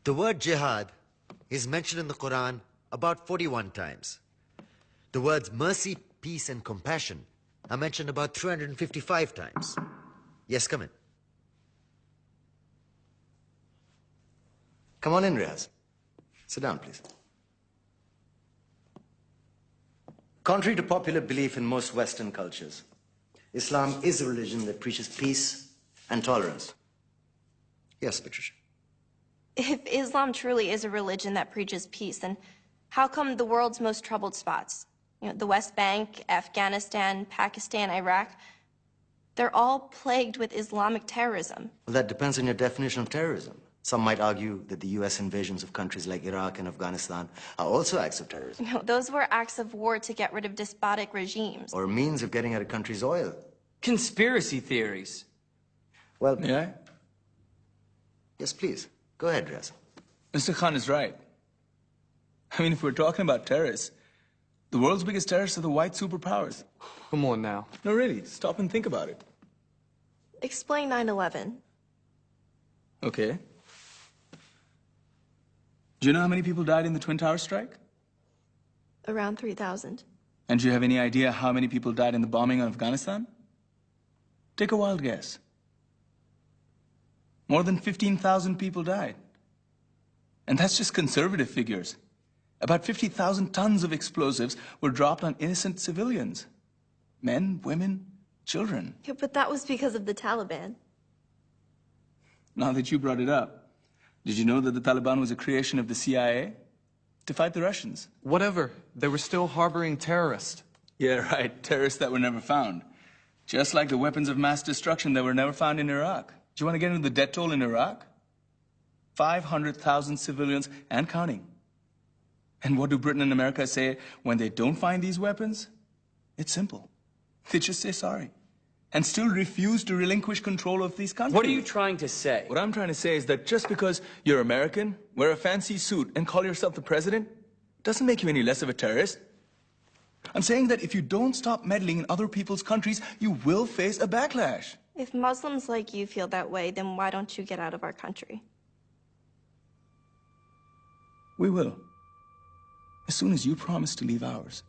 The word jihad is mentioned in the Quran about 41 times. The words mercy, peace, and compassion are mentioned about 355 times. Yes, come in. Come on in, Riaz. Sit down, please. Contrary to popular belief in most Western cultures, Islam is a religion that preaches peace and tolerance. Yes, Patricia. If Islam truly is a religion that preaches peace, then how come the world's most troubled spots, the West Bank, Afghanistan, Pakistan, Iraq, they're all plagued with Islamic terrorism? Well, that depends on your definition of terrorism. Some might argue that the U.S. invasions of countries like Iraq and Afghanistan are also acts of terrorism. No, those were acts of war to get rid of despotic regimes. Or means of getting at a country's oil. Conspiracy theories. Well, Yeah? Yes, please. Go ahead, Riaz. Mr. Khan is right. I mean, if we're talking about terrorists, the world's biggest terrorists are the white superpowers. Come on now. No, really, stop and think about it. Explain 9/11. Okay. Do you know how many people died in the Twin Towers strike? Around 3,000. And do you have any idea how many people died in the bombing of Afghanistan? Take a wild guess. More than 15,000 people died. And that's just conservative figures. About 50,000 tons of explosives were dropped on innocent civilians. Men, women, children. Yeah, but that was because of the Taliban. Now that you brought it up, did you know that the Taliban was a creation of the CIA to fight the Russians? Whatever. They were still harboring terrorists. Yeah, right. Terrorists that were never found. Just like the weapons of mass destruction that were never found in Iraq. Do you want to get into the death toll in Iraq? 500,000 civilians and counting. And what do Britain and America say when they don't find these weapons? It's simple. They just say sorry. And still refuse to relinquish control of these countries. What are you trying to say? What I'm trying to say is that just because you're American, wear a fancy suit, and call yourself the president, doesn't make you any less of a terrorist. I'm saying that if you don't stop meddling in other people's countries, you will face a backlash. If Muslims like you feel that way, then why don't you get out of our country? We will. As soon as you promise to leave ours.